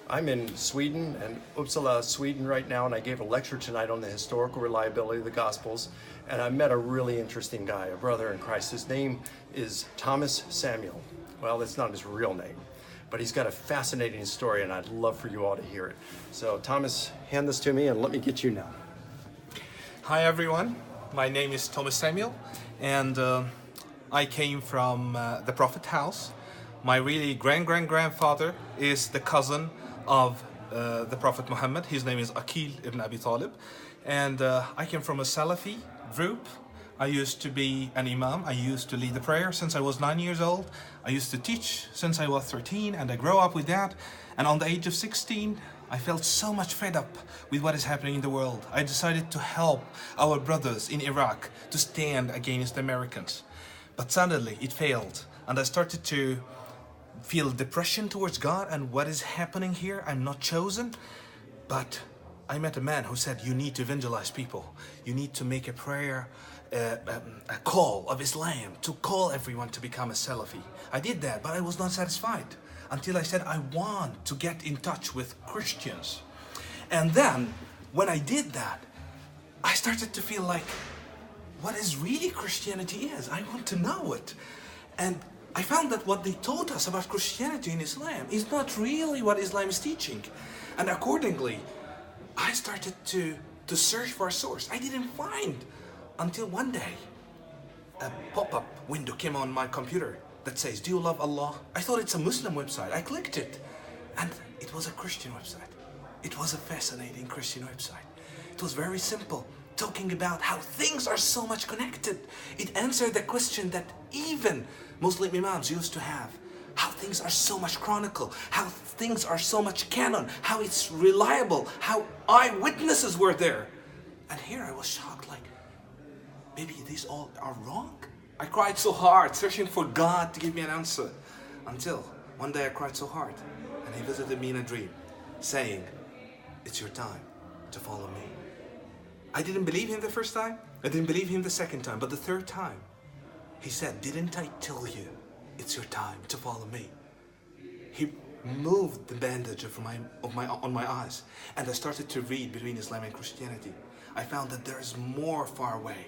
I'm in Sweden and Uppsala, Sweden right now, and I gave a lecture tonight on the historical reliability of the Gospels. And I met a really interesting guy, a brother in Christ. His name is Thomas Samuel. Well, that's not his real name, but he's got a fascinating story, and I'd love for you all to hear it. So Thomas, hand this to me and let me get you now. Hi everyone, my name is Thomas Samuel, and I came from the Prophet house. My really grandfather is the cousin of the Prophet Muhammad. His name is Aqil ibn Abi Talib, and I came from a Salafi group. I used to be an imam. I used to lead the prayer since I was 9 years old. I used to teach since I was 13, and I grew up with that. And on the age of 16, I felt so much fed up with what is happening in the world. I decided to help our brothers in Iraq to stand against the Americans. But suddenly it failed, and I started to feel depression towards God and what is happening here. I'm not chosen. But I met a man who said, you need to evangelize people. You need to make a prayer, a call of Islam, to call everyone to become a Salafi. I did that, but I was not satisfied until I said, I want to get in touch with Christians. And then when I did that, I started to feel like, what is really Christianity is? I want to know it. And I found that what they taught us about Christianity in Islam is not really what Islam is teaching. And accordingly, I started to search for a source. I didn't find until one day a pop-up window came on my computer that says, do you love Allah? I thought it's a Muslim website. I clicked it, and it was a Christian website. It was a fascinating Christian website. It was very simple, talking about how things are so much connected. It answered the question that even Muslim imams used to have. How things are so much chronicle, how things are so much canon, how it's reliable, how eyewitnesses were there. And here I was shocked, like, maybe these all are wrong? I cried so hard, searching for God to give me an answer. Until one day I cried so hard, and he visited me in a dream, saying, it's your time to follow me. I didn't believe him the first time, I didn't believe him the second time, but the third time, he said, didn't I tell you it's your time to follow me? He moved the bandage on my eyes, and I started to read between Islam and Christianity. I found that there is more far away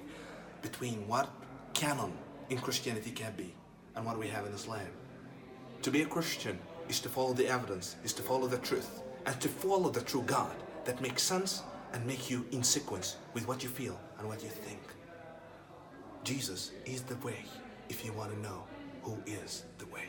between what canon in Christianity can be and what we have in Islam. To be a Christian is to follow the evidence, is to follow the truth, and to follow the true God that makes sense and make you in sequence with what you feel and what you think. Jesus is the way if you want to know who is the way.